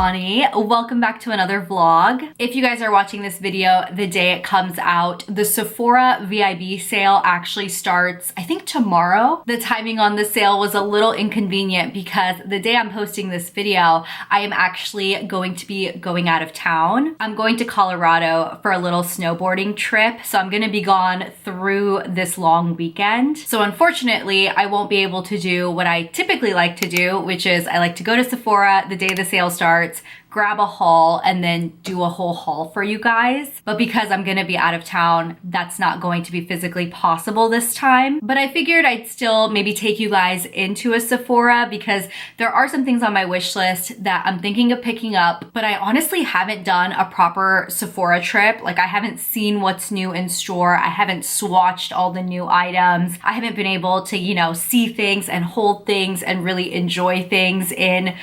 Eshani. Welcome back to another vlog. If you guys are watching this video the day it comes out, the Sephora VIB sale actually starts, I think, tomorrow. The timing on the sale was a little inconvenient because the day I'm posting this video, I am actually going to be going out of town. I'm going to Colorado for a little snowboarding trip, so I'm gonna be gone through this long weekend. So unfortunately, I won't be able to do what I typically like to do, which is I like to go to Sephora the day the sale starts, grab a haul, and then do a whole haul for you guys. But because I'm gonna be out of town, that's not going to be physically possible this time. But I figured I'd still maybe take you guys into a Sephora because there are some things on my wish list that I'm thinking of picking up, but I honestly haven't done a proper Sephora trip. Like, I haven't seen what's new in store. I haven't swatched all the new items. I haven't been able to, you know, see things and hold things and really enjoy things in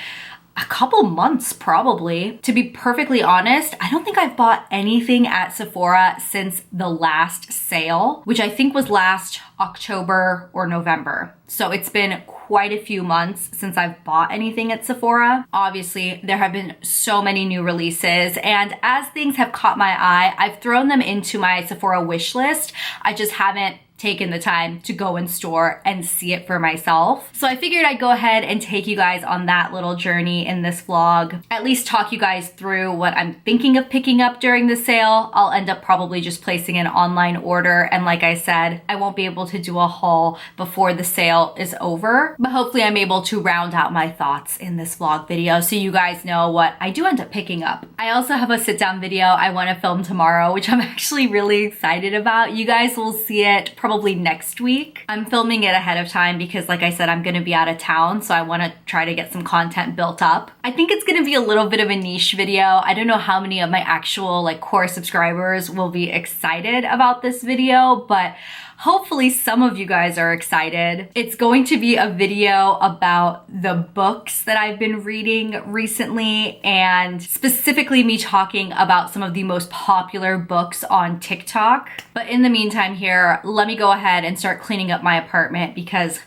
a couple months probably. To be perfectly honest, I don't think I've bought anything at Sephora since the last sale, which I think was last October or November. So it's been quite a few months since I've bought anything at Sephora. Obviously, there have been so many new releases, and as things have caught my eye, I've thrown them into my Sephora wish list. I just haven't taken the time to go in store and see it for myself. So I figured I'd go ahead and take you guys on that little journey in this vlog. At least talk you guys through what I'm thinking of picking up during the sale. I'll end up probably just placing an online order, and like I said, I won't be able to do a haul before the sale is over, but hopefully I'm able to round out my thoughts in this vlog video so you guys know what I do end up picking up. I also have a sit down video I want to film tomorrow, which I'm actually really excited about. You guys will see it probably next week. I'm filming it ahead of time because, like I said, I'm gonna be out of town, so I wanna try to get some content built up. I think it's gonna be a little bit of a niche video. I don't know how many of my actual core subscribers will be excited about this video, but hopefully some of you guys are excited. It's going to be a video about the books that I've been reading recently, and specifically me talking about some of the most popular books on TikTok. But in the meantime here, let me go ahead and start cleaning up my apartment because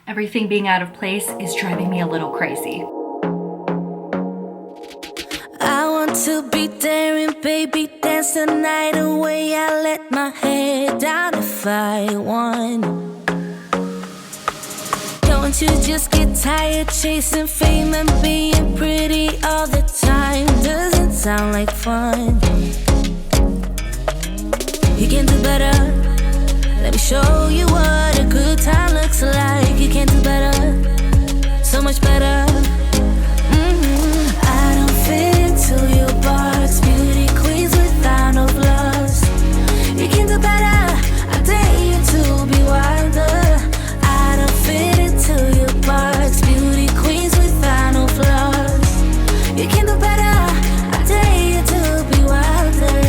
everything being out of place is driving me a little crazy. I want to be daring, baby, dance the night away. I let my head down if I won. Don't you just get tired chasing fame and being pretty all the time? Doesn't sound like fun. You can do better. Let me show you what a good time looks like. You can do better, so much better. I don't fit into your box, beauty queens without no flaws. You can do better, I dare you to be wilder. I don't fit into your box, beauty queens without no flaws. You can do better, I dare you to be wilder.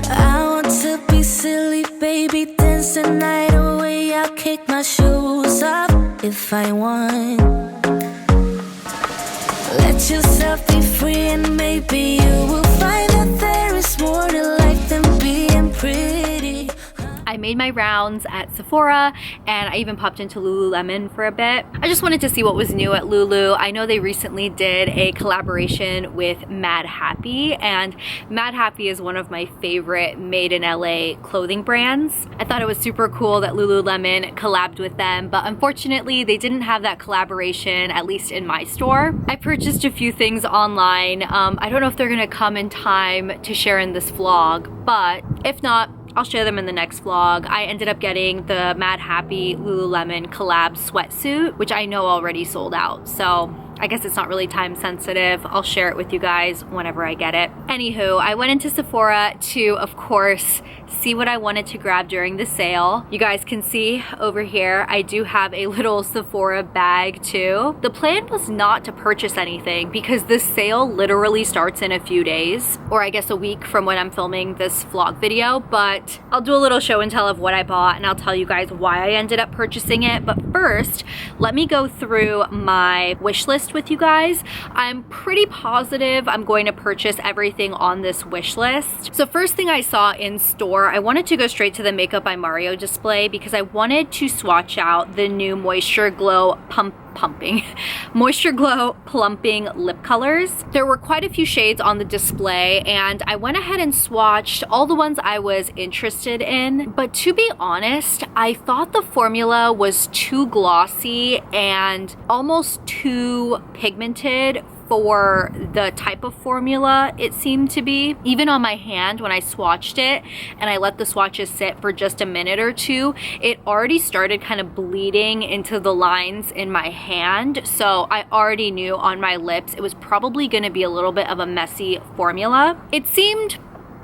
I want to be silly, baby, dance the night away. I'll kick my shoes off if I want. Let yourself be free, and maybe you will find that there is more to life than being pretty. I made my rounds at Sephora, and I even popped into Lululemon for a bit. I just wanted to see what was new at Lulu. I know they recently did a collaboration with Mad Happy, and Mad Happy is one of my favorite made in LA clothing brands. I thought it was super cool that Lululemon collabed with them, but unfortunately they didn't have that collaboration, at least in my store. I purchased a few things online. I don't know if they're gonna come in time to share in this vlog, but if not, I'll share them in the next vlog. I ended up getting the Mad Happy Lululemon collab sweatsuit, which I know already sold out. So I guess it's not really time sensitive. I'll share it with you guys whenever I get it. Anywho, I went into Sephora to, of course, see what I wanted to grab during the sale. You guys can see over here, I do have a little Sephora bag too. The plan was not to purchase anything because this sale literally starts in a few days, or I guess a week from when I'm filming this vlog video, but I'll do a little show and tell of what I bought, and I'll tell you guys why I ended up purchasing it. But first, let me go through my wish list with you guys. I'm pretty positive I'm going to purchase everything on this wish list. So first thing I saw in store, I wanted to go straight to the Makeup by Mario display because I wanted to swatch out the new Moisture Glow pumping, Moisture Glow Plumping Lip Colors. There were quite a few shades on the display, and I went ahead and swatched all the ones I was interested in. But to be honest, I thought the formula was too glossy and almost too pigmented for the type of formula it seemed to be. Even on my hand, when I swatched it and I let the swatches sit for just a minute or two, it already started kind of bleeding into the lines in my hand. So I already knew on my lips it was probably gonna be a little bit of a messy formula. It seemed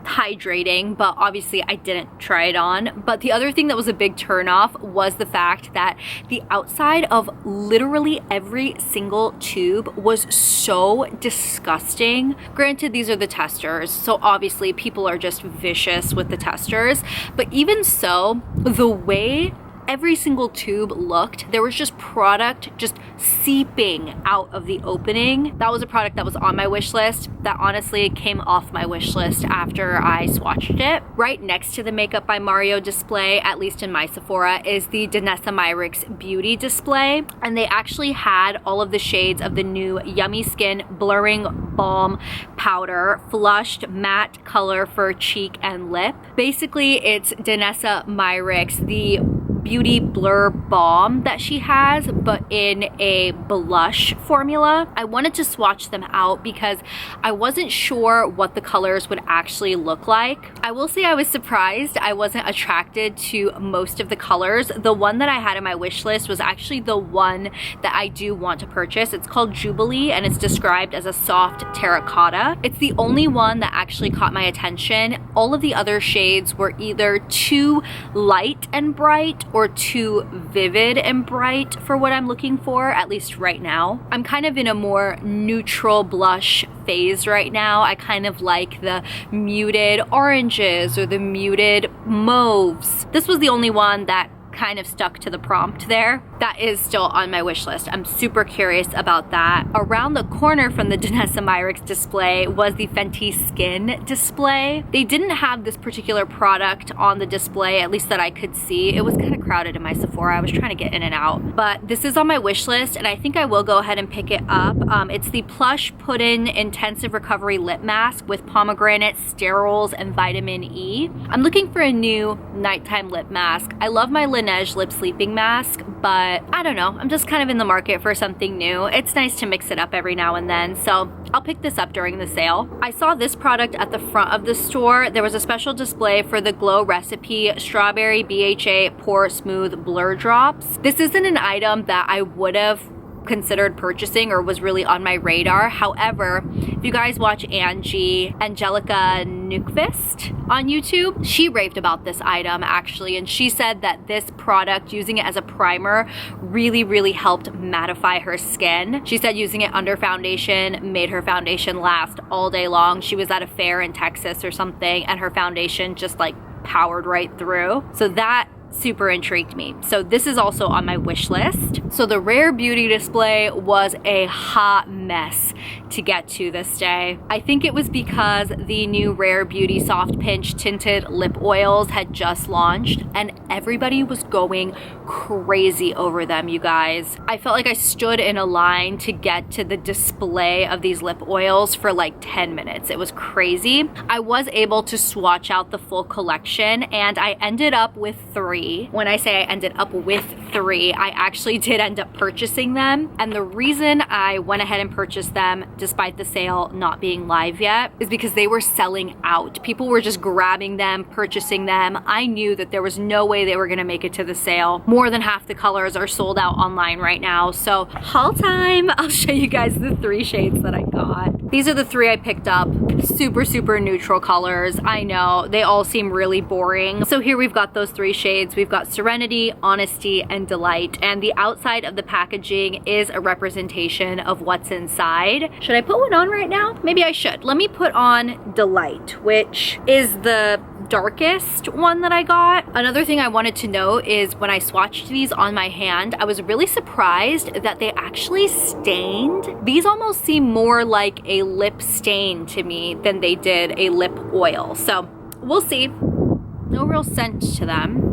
hydrating, but obviously I didn't try it on. But the other thing that was a big turnoff was the fact that the outside of literally every single tube was so disgusting. Granted, these are the testers, so obviously people are just vicious with the testers, but even so, the way every single tube looked, there was just product just seeping out of the opening. That was a product that was on my wish list that honestly came off my wish list after I swatched it. Right next to the Makeup by Mario display, at least in my Sephora, is the Danessa Myricks Beauty display, and they actually had all of the shades of the new Yummy Skin Blurring Balm Powder Flushed Matte Color for Cheek and Lip. Basically, it's Danessa Myricks, the beauty blur balm that she has, but in a blush formula. I wanted to swatch them out because I wasn't sure what the colors would actually look like. I will say I was surprised I wasn't attracted to most of the colors. The one that I had in my wish list was actually the one that I do want to purchase. It's called Jubilee, and it's described as a soft terracotta. It's the only one that actually caught my attention. All of the other shades were either too light and bright or too vivid and bright for what I'm looking for, at least right now. I'm kind of in a more neutral blush phase right now. I kind of like the muted oranges or the muted mauves. This was the only one that kind of stuck to the prompt there. That is still on my wish list. I'm super curious about that. Around the corner from the Danessa Myricks display was the Fenty Skin display. They didn't have this particular product on the display, at least that I could see. It was kind of crowded in my Sephora. I was trying to get in and out. But this is on my wish list, and I think I will go ahead and pick it up. It's the Plush Puddin' Intensive Recovery Lip Mask with pomegranate, sterols, and vitamin E. I'm looking for a new nighttime lip mask. I love my Laneige lip sleeping mask, but I don't know. I'm just kind of in the market for something new. It's nice to mix it up every now and then, so I'll pick this up during the sale. I saw this product at the front of the store. There was a special display for the Glow Recipe Strawberry BHA Pore Smooth Blur Drops. This isn't an item that I would have considered purchasing or was really on my radar. However, if you guys watch Angelica Nukvist on YouTube, she raved about this item actually, and she said that this product, using it as a primer, really helped mattify her skin. She said using it under foundation made her foundation last all day long. She was at a fair in Texas or something, and her foundation just like powered right through. So that super intrigued me. So this is also on my wish list. So the Rare Beauty display was a hot mess to get to this day. I think it was because the new Rare Beauty Soft Pinch Tinted Lip Oils had just launched and everybody was going crazy over them, you guys. I felt like I stood in a line to get to the display of these lip oils for like 10 minutes. It was crazy. I was able to swatch out the full collection and I ended up with 3. When I say I ended up with 3, I actually did end up purchasing them. And the reason I went ahead and purchased them despite the sale not being live yet is because they were selling out. People were just grabbing them, purchasing them. I knew that there was no way they were gonna make it to the sale. More than half the colors are sold out online right now. So haul time, I'll show you guys the 3 shades that I got. These are the 3 I picked up. Super neutral colors. I know, they all seem really boring. So here we've got those 3 shades. We've got Serenity, Honesty, and Delight. And the outside of the packaging is a representation of what's inside. Should I put one on right now? Maybe I should. Let me put on Delight, which is the darkest one that I got. Another thing I wanted to note is when I swatched these on my hand, I was really surprised that they actually stained. These almost seem more like a lip stain to me than they did a lip oil. So we'll see. No real scent to them.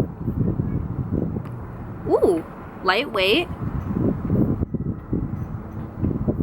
Ooh, lightweight.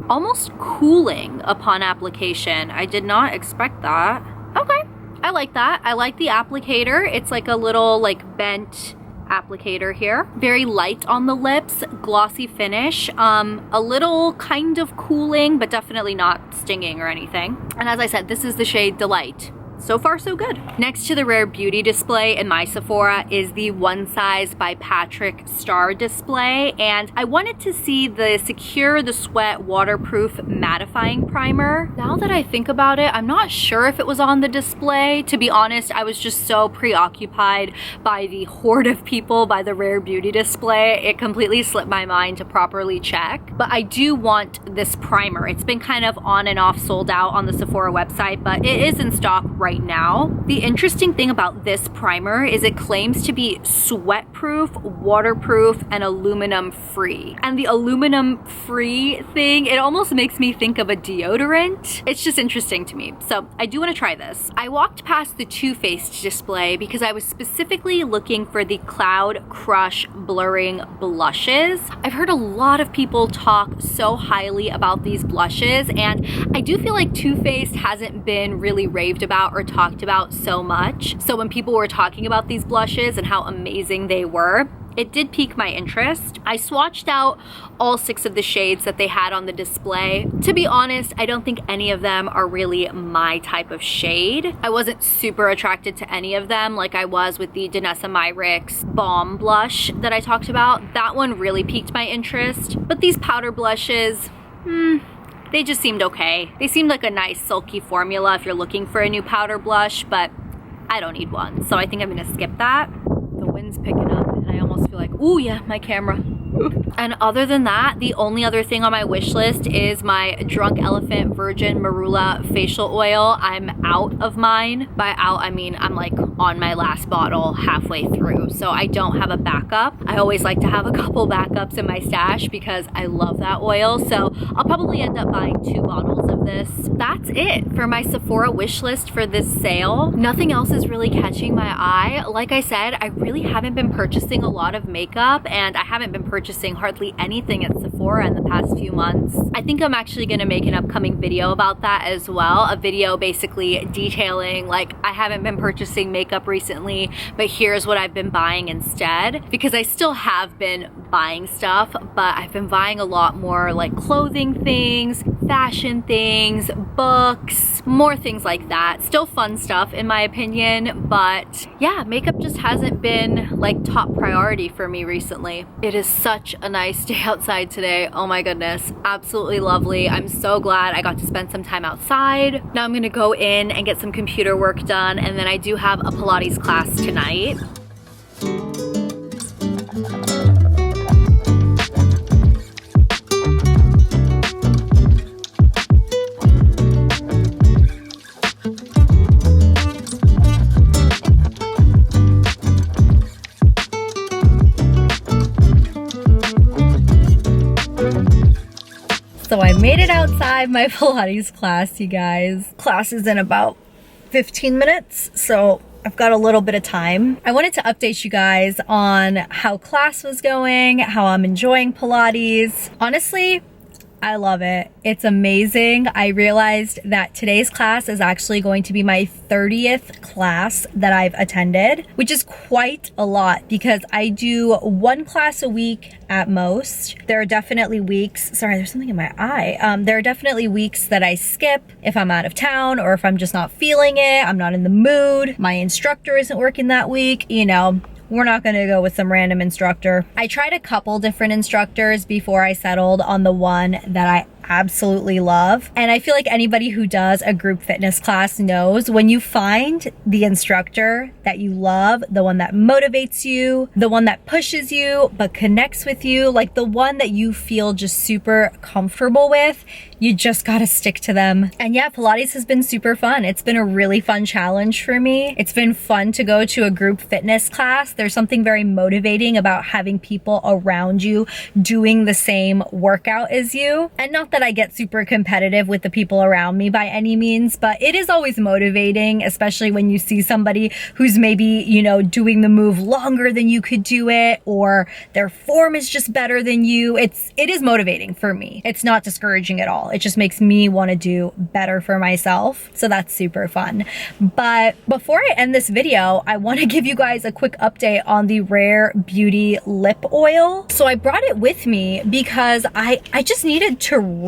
almost cooling upon application. I did not expect that. Okay, I like that. I like the applicator. It's like a little like bent applicator here. Very light on the lips, glossy finish, a little kind of cooling, but definitely not stinging or anything. And as I said, this is the shade Delight. So far, so good. Next to the Rare Beauty display in my Sephora is the One Size by Patrick Star display. And I wanted to see the Secure the Sweat Waterproof Mattifying Primer. Now that I think about it, I'm not sure if it was on the display. To be honest, I was just so preoccupied by the horde of people by the Rare Beauty display. It completely slipped my mind to properly check. But I do want this primer. It's been kind of on and off sold out on the Sephora website, but it is in stock right now. The interesting thing about this primer is it claims to be sweat proof, waterproof, and aluminum free. And the aluminum free thing, it almost makes me think of a deodorant. It's just interesting to me. So I do want to try this. I walked past the Too Faced display because I was specifically looking for the Cloud Crush Blurring Blushes. I've heard a lot of people talk so highly about these blushes, and I do feel like Too Faced hasn't been really raved about or talked about so much. So when people were talking about these blushes and how amazing they were, it did pique my interest. I swatched out all 6 of the shades that they had on the display. To be honest, I don't think any of them are really my type of shade. I wasn't super attracted to any of them like I was with the Danessa Myricks Balm blush that I talked about. That one really piqued my interest. But these powder blushes, they just seemed okay. They seemed like a nice silky formula if you're looking for a new powder blush, but I don't need one. So I think I'm gonna skip that. The wind's picking up and I almost feel like, ooh yeah, my camera. And other than that, the only other thing on my wish list is my Drunk Elephant Virgin Marula facial oil. I'm out of mine. By out, I mean I'm like on my last bottle halfway through, so I don't have a backup. I always like to have a couple backups in my stash because I love that oil, so I'll probably end up buying 2 bottles of this. That's it for my Sephora wish list for this sale. Nothing else is really catching my eye. Like I said, I really haven't been purchasing a lot of makeup, and I haven't been purchasing hardly anything at Sephora in the past few months. I think I'm actually gonna make an upcoming video about that as well. A video basically detailing like I haven't been purchasing makeup recently, but here's what I've been buying instead. Because I still have been buying stuff, but I've been buying a lot more like clothing things, fashion things, books, more things like that. Still fun stuff in my opinion, but yeah, makeup just hasn't been like top priority for me recently. It is such a nice day outside today. Oh my goodness, absolutely lovely. I'm so glad I got to spend some time outside. Now I'm gonna go in and get some computer work done, and then I do have a Pilates class tonight. So I made it outside my Pilates class, you guys. Class is in about 15 minutes, so I've got a little bit of time. I wanted to update you guys on how class was going, how I'm enjoying Pilates. Honestly, I love it. It's amazing. I realized that today's class is actually going to be my 30th class that I've attended, which is quite a lot because I do 1 class a week at most. There are definitely weeks, sorry, there's something in my eye. There are definitely weeks that I skip if I'm out of town or if I'm just not feeling it, I'm not in the mood, my instructor isn't working that week, you know. We're not gonna go with some random instructor. I tried a couple different instructors before I settled on the one that I absolutely love. And I feel like anybody who does a group fitness class knows when you find the instructor that you love, the one that motivates you, the one that pushes you but connects with you, like the one that you feel just super comfortable with, you just gotta stick to them. And yeah, Pilates has been super fun. It's been a really fun challenge for me. It's been fun to go to a group fitness class. There's something very motivating about having people around you doing the same workout as you. And not that that I get super competitive with the people around me by any means, but it is always motivating, especially when you see somebody who's maybe, you know, doing the move longer than you could do it, or their form is just better than you. It is motivating for me. It's not discouraging at all. It just makes me want to do better for myself. So that's super fun. But before I end this video, I want to give you guys a quick update on the Rare Beauty lip oil. So I brought it with me because I just needed to read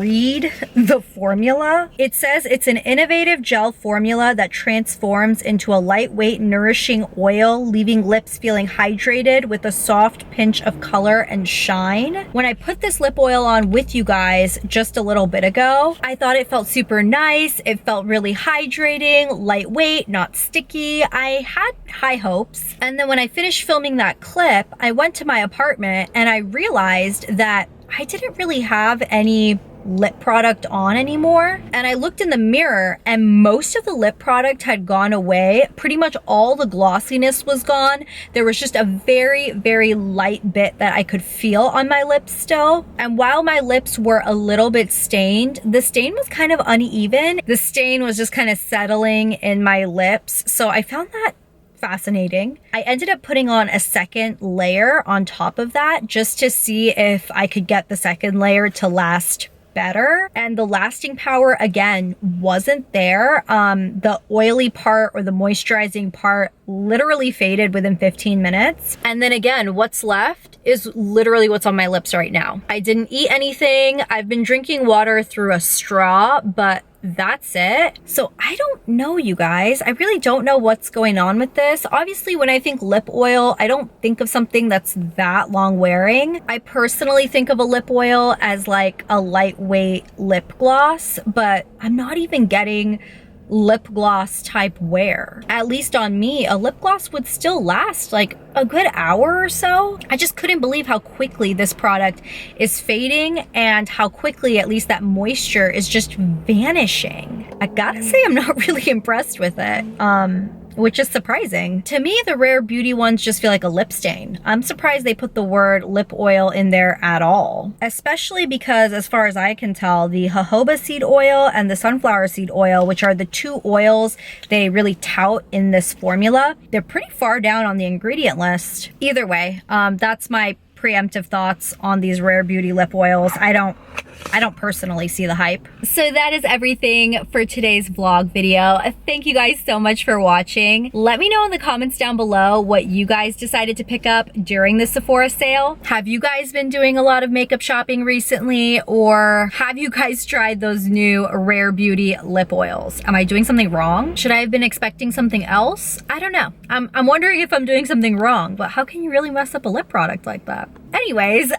the formula. It says it's an innovative gel formula that transforms into a lightweight, nourishing oil, leaving lips feeling hydrated with a soft pinch of color and shine. When I put this lip oil on with you guys just a little bit ago, I thought it felt super nice. It felt really hydrating, lightweight, not sticky. I had high hopes. And then when I finished filming that clip, I went to my apartment and I realized that I didn't really have any lip product on anymore. And I looked in the mirror and most of the lip product had gone away. Pretty much all the glossiness was gone. There was just a very, very light bit that I could feel on my lips still. And while my lips were a little bit stained, the stain was kind of uneven. The stain was just kind of settling in my lips. So I found that fascinating. I ended up putting on a second layer on top of that just to see if I could get the second layer to last better, and the lasting power again wasn't there. The oily part or the moisturizing part literally faded within 15 minutes. And then again, what's left is literally what's on my lips right now. I didn't eat anything. I've been drinking water through a straw, but that's it. So I don't know, you guys. I really don't know what's going on with this. Obviously, when I think lip oil, I don't think of something that's that long wearing. I personally think of a lip oil as like a lightweight lip gloss, but I'm not even getting lip gloss type wear. At least on me, a lip gloss would still last like a good hour or so. I just couldn't believe how quickly this product is fading and how quickly at least that moisture is just vanishing. I gotta say, I'm not really impressed with it. Which is surprising. To me, the Rare Beauty ones just feel like a lip stain. I'm surprised they put the word lip oil in there at all. Especially because, as far as I can tell, the jojoba seed oil and the sunflower seed oil, which are the two oils they really tout in this formula, they're pretty far down on the ingredient list. Either way, that's my preemptive thoughts on these Rare Beauty lip oils. I don't personally see the hype. So that is everything for today's vlog video. Thank you guys so much for watching. Let me know in the comments down below what you guys decided to pick up during the Sephora sale. Have you guys been doing a lot of makeup shopping recently, or have you guys tried those new Rare Beauty lip oils? Am I doing something wrong? Should I have been expecting something else? I don't know. I'm wondering if I'm doing something wrong, but how can you really mess up a lip product like that? Anyways,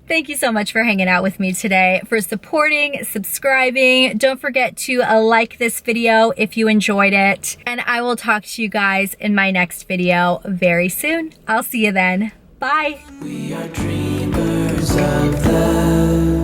thank you so much for hanging out with me today, for supporting, subscribing. Don't forget to like this video if you enjoyed it, and I will talk to you guys in my next video very soon. I'll see you then. Bye. We are dreamers of love.